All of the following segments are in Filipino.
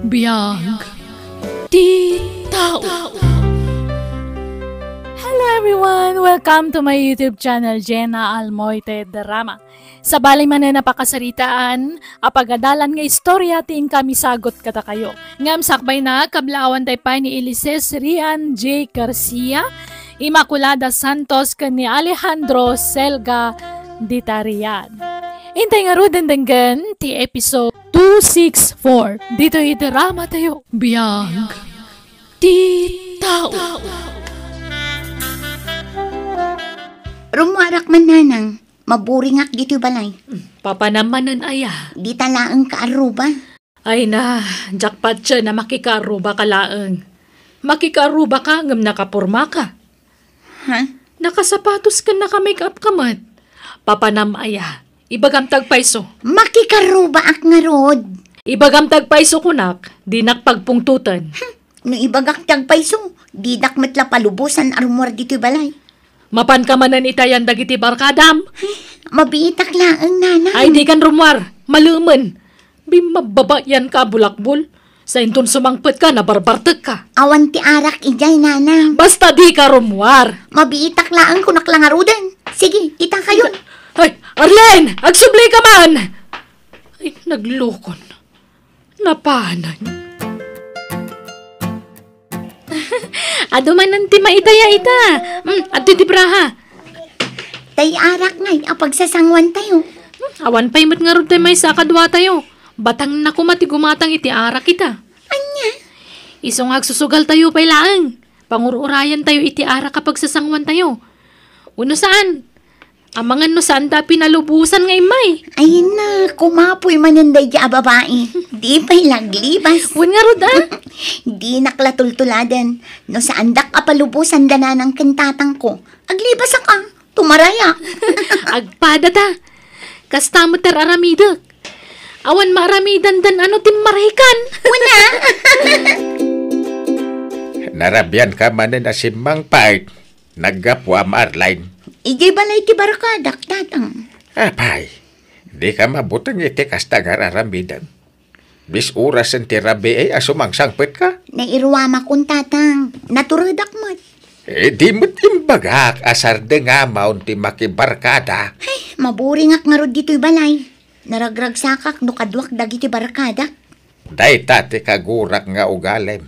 Biyag Di Tao. Hello everyone! Welcome to my YouTube channel, Jenna Almoite Drama. Sa bali man na napakasaritaan, apagadalan nga istorya ting kami sagot kata kayo. Ngam sakbay na kablawan tayo pa ni Elises Rian J. Garcia, Immaculada Santos ni Alejandro Selga Ditarian. Intay nga ro dandanggan ti episode 264. Dito idrama tayo. Biyag Di Tao. Rumuarak man nanang, maburingak dito balay. Papa naman aya. Di talaang kaaruba. Ay na, jackpot siya na makikaruba ka laang. Makikaruba ka ngam nakapurma ka. Ha? Nakasapatos ka naka-makeup ka mat. Papa aya. Ibagam tagpaiso. Makikaruba ak nga rod. Ibagam tagpaiso kunak, di nakpagpungtutan. No ibagak tagpaiso, di dakmet la palubusan arumor dito balay. Mapan ka manan itayan dagiti barkadam. Mabiitak laang nanang. Ay di kan rumwar, maluman. Bimababayan ka bulakbol. Sa inton sumangpet ka na barbartek ka. Awan ti arak ijay nanang. Basta di ka rumwar. Mabiitak laang kunak lang arudan. Sige, kita kayo. Ay, Arlen! Agsubli ka man! Ay, naglukon. Napanan. Ado man nanti maitaya ita. At titipraha. Tay arak ngay, apagsasangwan tayo. Awan pa'y mat nga rin tayo may sakadwa tayo. Batang na kumati gumatang iti arak kita. Anya? Isong agsusugal tayo pa'y laang. Pangururayan tayo iti arak kapag sasangwan tayo. Uno saan? Amangan no saan da pinalubusan ngay may. Ay na, kumapoy mananday dya babae. Di pa'y laglibas. Wan nga rod Di naklatultuladan. No saan dak apalubusan dana ng kintatang ko. Aglibas ka, tumaraya. Agpada ta. Kasta mo ter aramidak. Awan maaramidan dan ano timarikan. Una. Narabyan ka man na si Mang Pait. Nagapwa Marline. Ijay balay ti barakadak, tatang. Apay, di ka mabutang iti kasta gararamidan. Bis orasan ti rabi ay asumang sangpet ka. Nairwama kong tatang. Naturadak mo. Di mo't imbagak asar de nga maun ti makibarkada. Ay, maburing ak nga rod dito'y balay. Naragrag sakak no kadwak dagi ti barakadak. Day tate kagurak nga ugalem.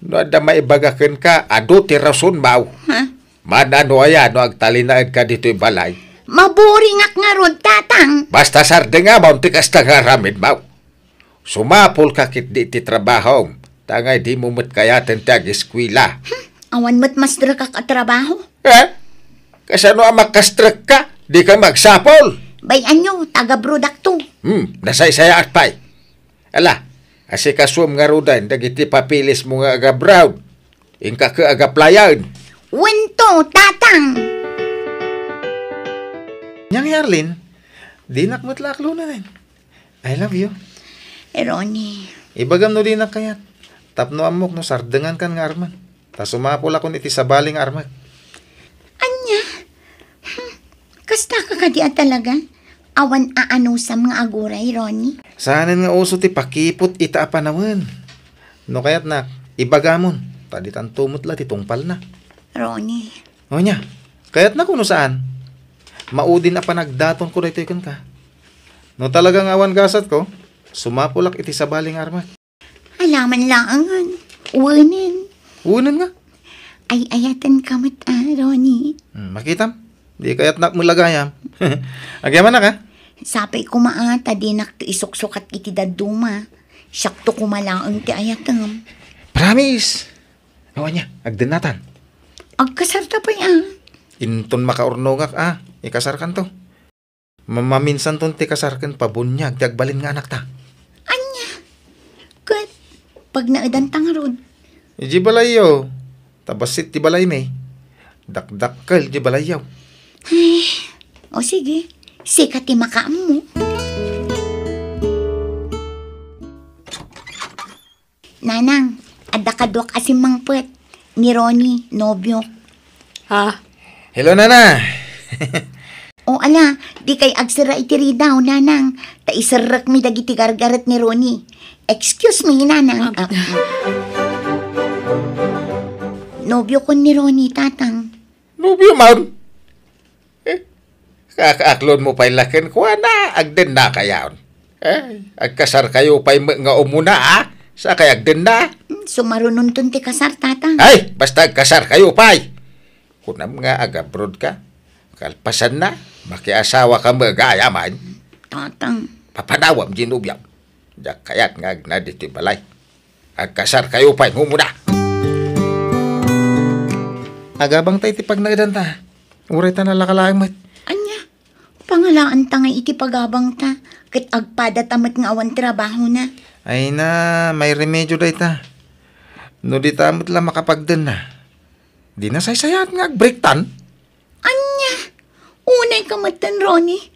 No da maibagaken ka, ado ti rason mau. Ha? Manano aya no agtalinaan ka dito'y balay. Maburing ak nga rod, tatang. Basta sarde nga maun ti kasta nga ramid mau. Sumapol ka kit di ti trabahong. Tangay di mo mo't kayaten ti ag-eskwila. Awan mo't mas drakak at trabaho. Kasano ang makastrek ka? Di ka magsapol. Bayan nyo, taga-brodak to. Nasaysaya at pay. Ala, asikasum nga rudan, dagiti papilis mo nga aga-brown. Ingka ka aga-playan. Wento, tatang. Nyang Yarlin, di nakmatlaklo na rin. I love you. Ronnie. Ibagam no di kayat. Tapno amok no sardengan kan nga arman. Ta sumapol ako iti sabaling armat. Anya? Kasta ka kadian talaga? Awan aanusam nga aguray, Ronnie. Saanan nga uso ti pakipot ita apa naman. No kayat nak, ibagamon. Taditan tumutla ti tungpal na. Ronnie. O nya, kayat na kuno saan. Maudin na panagdaton ko dito ikon ka. No talagang awan gasat ko, sumapulak iti sabaling armat. Alaman laangan. Uwanin. Unan nga. Ay ayatan kamot Ronnie. Makitam, di kayat nak mulagayam. Agyaman na ka? Sapay kumaata di nakto isuksukat iti daduma. Syakto kumalaang ti ayatam. Promise. Awan niya, agdenatan. Agkasarta pa yan. Inton makaurnogak ikasarkan to. Mamaminsan ton ti kasarkan pabunyag, ti agbalin nga anak ta. Anya? Kat, pag naadan tangarod. Iji balayaw, tabasit ti balay may. Dakdakkel di balayaw. Ay, o sige, sikat ti makaam mo. Nanang, adakadwak asim mangpet. Ni Ronnie, nobyo. Ha? Hello, Nana. O ala, di kay agsira itiri daw, nanang. Ta isarrak mi dagiti gargaret ni Ronnie. Excuse me, nanang. Nobyo ko ni Ronnie, tatang. Nubyo man. Kakaaklon mo pa'y lakin ko na, agden na kayaon. Agkasar kayo pa'y nga umuna, sa kay agden na. Sumarunong tun ti kasar, tatang. Ay, basta agkasar kayo pa'y. Kunam nga agabrod ka, kalpasan na, makiasawa ka magayaman. Tatang. Papanawam ginubyam. Diyak kayat nga agna diti balay. Agkasar kayo pa'y humuna. Agabang tayo tipag na ta. Uray ta nalakalaang mat. Anya, pangalaan ta nga iti pagabang ta. Kat agpada tamat nga awan trabaho na. Ay na, may remedyo day ta. No di tamot lang makapagdan na. Di na saysayat nga break tan. Anya, unay kamatan, Ronnie.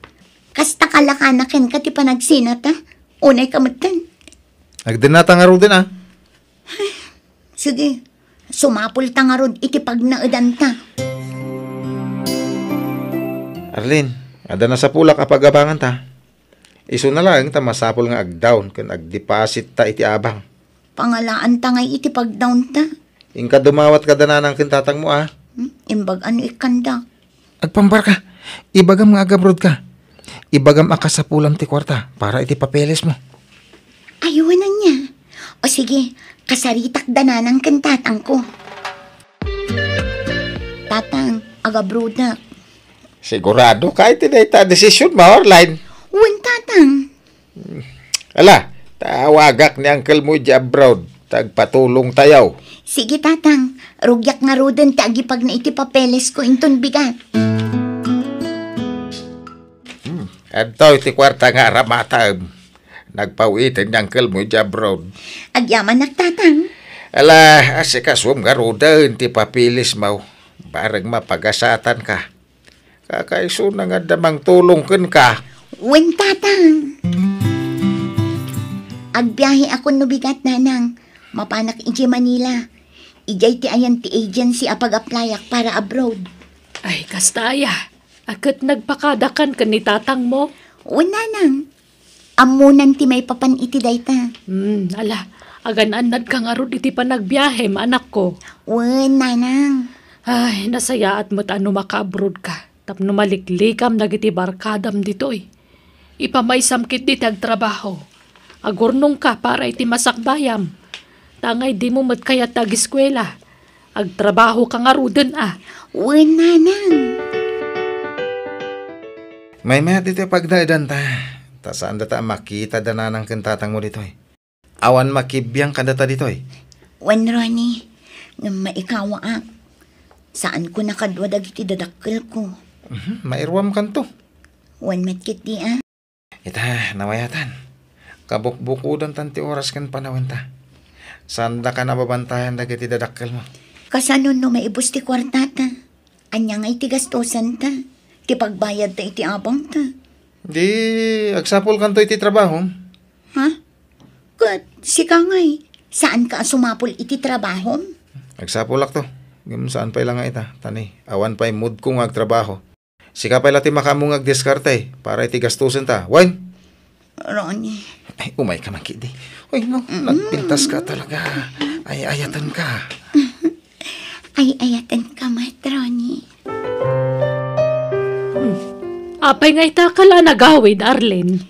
Kasta kalakanakin ka ti panagsinata. Unay kamatan. Agdan na nga ro din ah. Sige, sumapul ta nga rod iti pagnaudan ta. Arlene, ada na sa pulak apagabangan ta. Iso na lang ta masapol nga ag-down kan ag-deposit ta iti abang. Pangalaan ta nga iti pag-down ta. Ingka dumawat ka dana ng kintatang mo ah. Imbag ano ikanda. Agpambar ka. Ibagam nga agabrod ka. Ibagam aka sa pulam ti kwarta para iti papeles mo. Ayun na niya. O sige, kasaritak dana ng kintatang ko. Tatang, agabrodak. Sigurado kahit tinay ta desisyon mo, Orline. Uwan, tatang. Ala, tawagak ni Uncle mo di abroad. Tagpatulong tayaw. Sige, tatang. Rugyak nga roden ti agipag na iti papeles ko inton bigat. Adto iti kwarta nga ramatam. Nagpawitin ni Uncle mo di abroad. Agyaman nagtatang. Ala, asikasum nga roden ti papilis mo. Barang mapagasatan ka. Kakaiso na nga damang tulong ken ka. Uwan, tatang. Agbiyahe ako no bigat, nanang. Mapanak iji Manila. Ijay ti ayan ti agency apag-applyak para abroad. Ay, kastaya. Akat nagpakadakan ka ni tatang mo. Uwan, nanang. Amunan ti may papan iti dayta. Ala, agan-anad ka nga rod iti panagbiyahe, anak ko. Uwan, nanang. Ay, nasaya at mo't ano maka-abroad ka. Tapno maliklikam nagiti barkadam ditoy. Ipamaisamkit di tagtrabaho. Agurnong ka para iti masakbayam. Tangay di mo mat kaya tag-eskwela. Agtrabaho ka nga ruden ah. Uwan, nanang. May may dito pagdaidan ta. Ta saan data makita dana ng kintatang mo dito eh. Awan makibiyang kadata dito eh. Uwan, Ronnie. Nga maikawa ak. Saan ko nakadwadag iti dadakkel ko. Mairwam kan to. Uwan, matkit di ah. Ita, nawayatan. Kabukbukudan tanti oras kan panawin ta. Sanda ka nababantayan dagiti dadakkel mo. Kasano no maibus ti kwartata. Anya nga iti gastosan ta. Ti pagbayad ta iti abang ta. Di, agsapol kan to iti trabaho. Ha? Kat, sika ngay. Saan ka sumapol iti trabaho? Agsapolak to. Ngam saan pa ilang nga ita. Tani, awan pa'y mood kong agtrabaho. Sika pa ilati makamong agdiskarte para iti gastusin ta. Wine? Ronnie. Ay, umay ka man kidi. Uy, no, nagpintas ka talaga. Ay, ayatan ka. Ay, ayatan ka, Ronnie. Apay nga itakala nagawid, Arlen.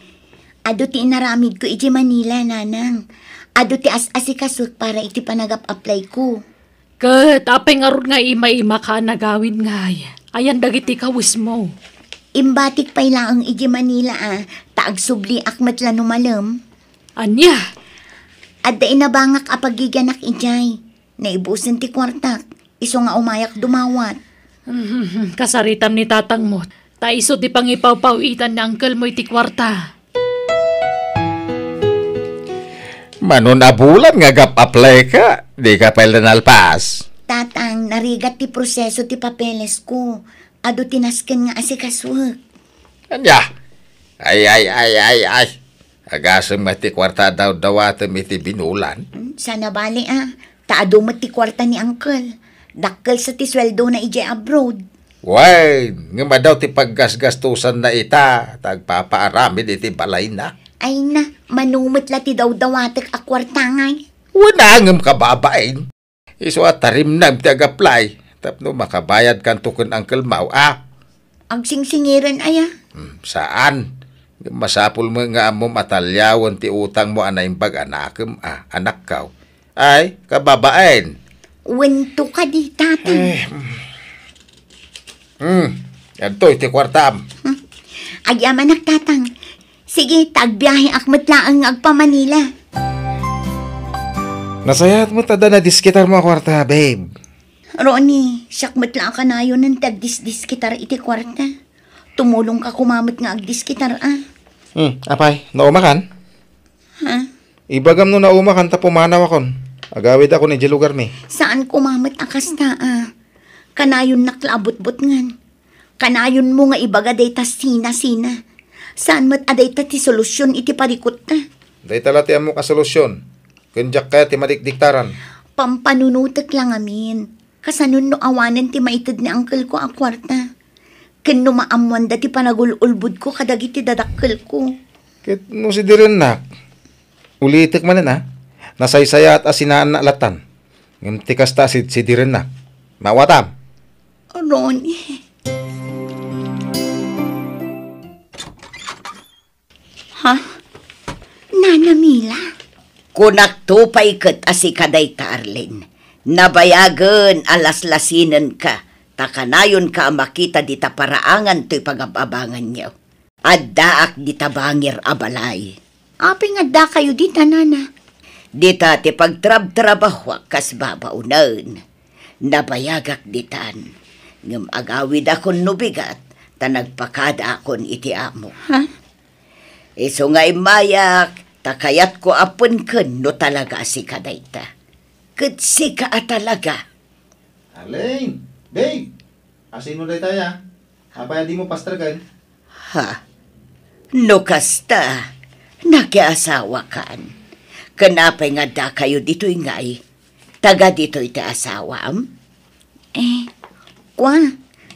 Ado ti inaramid ko iti Manila, nanang. Ado ti as-asikasot para iti panagap-apply ko. Kat, apay nga ron nga ima-ima ka nagawid nga. Ayan dagiti kawis mo. Imbatik pa'y laang iti Manila taag subli akmat la numalam. Anya? Adda inabangak apagiganak ijay. Naibusin ti kwartak. Iso nga umayak dumawat. Kasaritam ni tatang mo. Taiso di pangipaw-pawitan ni uncle mo iti kwarta. Manon na bulan nga gap-apply ka. Di ka pala nalpas. Tatang, narigat ti proseso ti papeles ko. Ado tinasken nga asikaswag. Anya? Ay. Agasang mati kwarta daw dawatem iti binulan. Sana bali Taado mo ti kwarta ni uncle. Dakkel sa ti sweldo na ijay abroad. Way, nga madaw ti paggasgastusan na ita, tagpapaaramid iti balay na. Ay na, manumit la ti daw-dawatek a kwarta ngay. Wala ngam kababain. Iso at tarim na ti ag-apply. Tapno makabayad kan tukon Uncle Mau, Ang singsingiran aya. Saan? Masapul mo nga mo matalyawan ti utang mo anay bag anakem, anak kaw. Ay, kababain. Wento ka di, tatang. Yan to, iti kwartam. Ay, amanak, tatang. Sige, tagbiyahe akmat laang agpa-Manila. Nasayat mo tada na diskitar mo kwarta, babe. Ronnie, sakmat lang ka na yun ng tagdis-diskitar iti kwarta. Tumulong ka kumamit nga agdiskitar, Apay, naumakan? Ha? Ibagam no naumakan ta pumanaw akon. Agawid ako ni lugar mi. Saan kumamit akas ta, Kanayon naklabot-bot ngan. Kanayon mo nga ibaga dayta sina-sina. Saan mat adayta ti solusyon iti parikot ta? Day talati mo ka solusyon. Kunjak kaya ti madikdiktaran. Pampanunutek lang amin. Kasanun no awanan ti maitid ni uncle ko ang kwarta. Ken no maamuan da ti panagululbud ko kadagiti dadakkel ko. Kit no si diren nak. Ulitik man na. Nasaysaya at asinaan na latan. Ngam tikas ta si diren nak. Mawatam. Ronnie. Ha? Nana Mila? Kunak tupay ket asikaday ta Arlene. Nabayagan alaslasinan ka. Takanayon ka makita di ta paraangan to'y pagababangan niyo. Addaak di ta bangir abalay. Aping adda kayo di tanana. Di ta ti pagtrab-trabahwa kas babaunan. Nabayagak ditan. Ngam agawid akon nubigat ta nagpakada akon iti amo. Ha? Iso nga'y mayak, takayat ko apon ken no talaga si kadayta. Ket si ka talaga. Alin, babe. Asino day taya? Apay di mo pastragan? Ha? No kasta, nakiasawa kan. Kanapay nga da kayo dito'y nga'y. Taga dito'y ta asawam?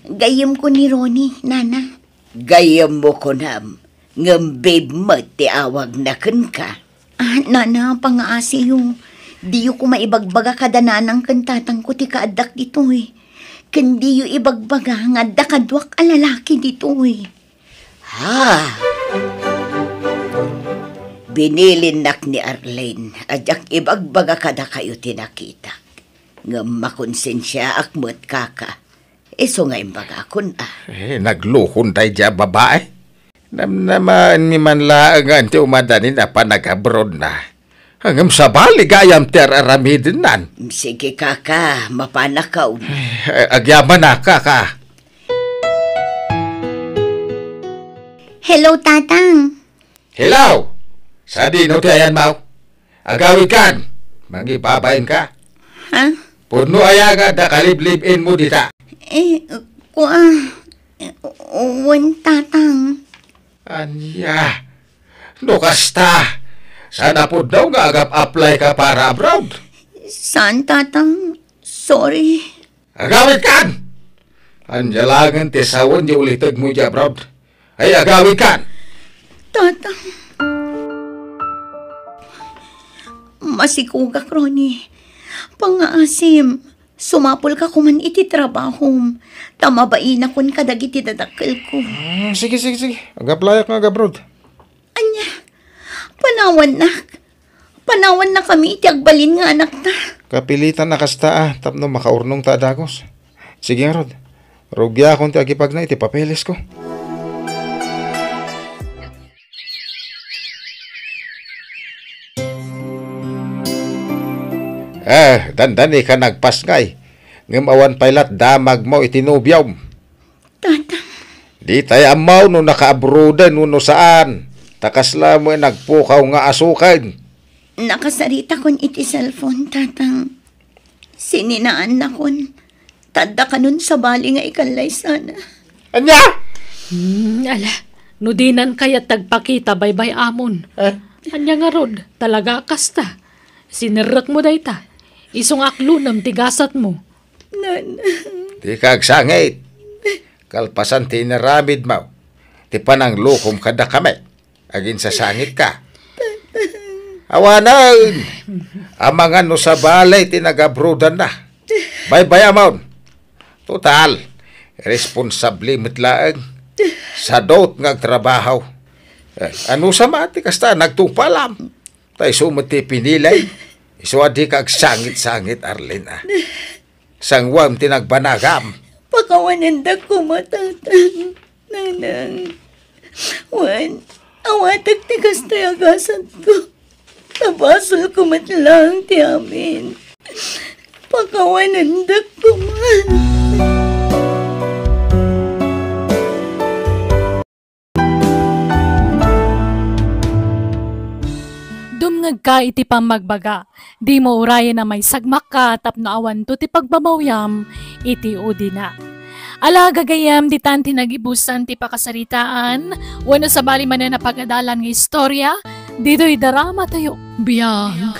Gayem ko ni Ronnie, nana. Gayam mo ko nam. Ngam babe mo ti awag na ken ka. Nana, pangaasi yung di ko maibagbaga kadananang kantatang ko ti kaadak dito Kandi yung ibagbaga nga dakadwak alalaki dito Ha? Binilin nak ni Arlene, adyak ibagbaga kada kayo tinakita. Ngam makonsensya akmat kaka. Iso nga imbaga kun Nagluhon tayo dya babae. Naman mi man laangan ti umadanin na panag-abroad na. Hanggang sa bali gayam ter aramidin nan. Sige kaka, mapanakaw. Agyaman na kaka. Hello, tatang. Hello! Sa dino ti ayan mau? Agawid kan. Magibabain ka. Ha? Puno ayaga da kaliblibin mo dita. Tatang. Anya, no kasta. Sana po daw nga agap-apply ka para abroad. Saan, tatang? Sorry. Agawid kan! Anjalangan ti sawon di ulitag mo di abroad. Ay agawid kan! Tatang. Masikugak, Ronnie. Pangaasim. Sumapol ka kuman iti trabahom. Tamabain akon kadagiti dadakkel ko. Sige. Agaplayak nga abroad. Anya, panawan na kami iti agbalin nga anak na. Kapilitan na kasta tapno makaurnong ta dagos. Sige nga rod. Rugya akong ti agipag na iti papeles ko. Dandani ka nagpasngay. Ngam awan pailat damag mo itinubyaw. Tatang. Di tayo amaw no nakaabrodan no saan. Takasla mo nagpukaw nga asukan. Nakasarita kon iti cellphone, tatang. Sininaan na kon. Tadda ka nun sa bali nga ikalay sana. Anya? Ala, nudinan kaya tagpakita baybay amon. Anya nga rod, talaga kasta. Sinirak mo dayta. Isong aklunam tigasat mo. Nana. Di kagsangit. kalpasan ti inaramid mo, ti panang lukom kada kami, agin sa sangit ka. Awanan, amangan no sa balay, tinagabrodan na. Bye-bye, amon. Total, responsable mitlaang sa dot nga trabaho. Ano sa mati kasta, nagtupalam. Tay sumati pinilay, iso adi kag sangit-sangit, Arlene. Sangwam tinagbanagam. Pakawaninda ko matatan, nanang. Wan, awatag tigas tayo agasan ko. Tabasol ko matlang ti amin. Pakawaninda ko man. Dumngag ka iti pamagbaga, di mo urayan na may sagmak ka tapno awan to ti pagbamawyam iti udina. Alaga gayam di tanti nagibusan ti pakasaritaan, wano sa bali man na pagadalan ng istorya, dito'y darama tayo. Biyag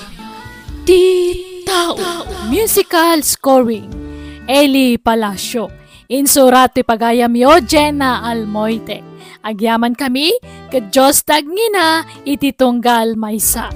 ti tao. Musical scoring Eli Palacio. Insurat ti pagayam yo Jenna Almoite. Agyaman kami, kadjos tagngina iti tunggal maysa.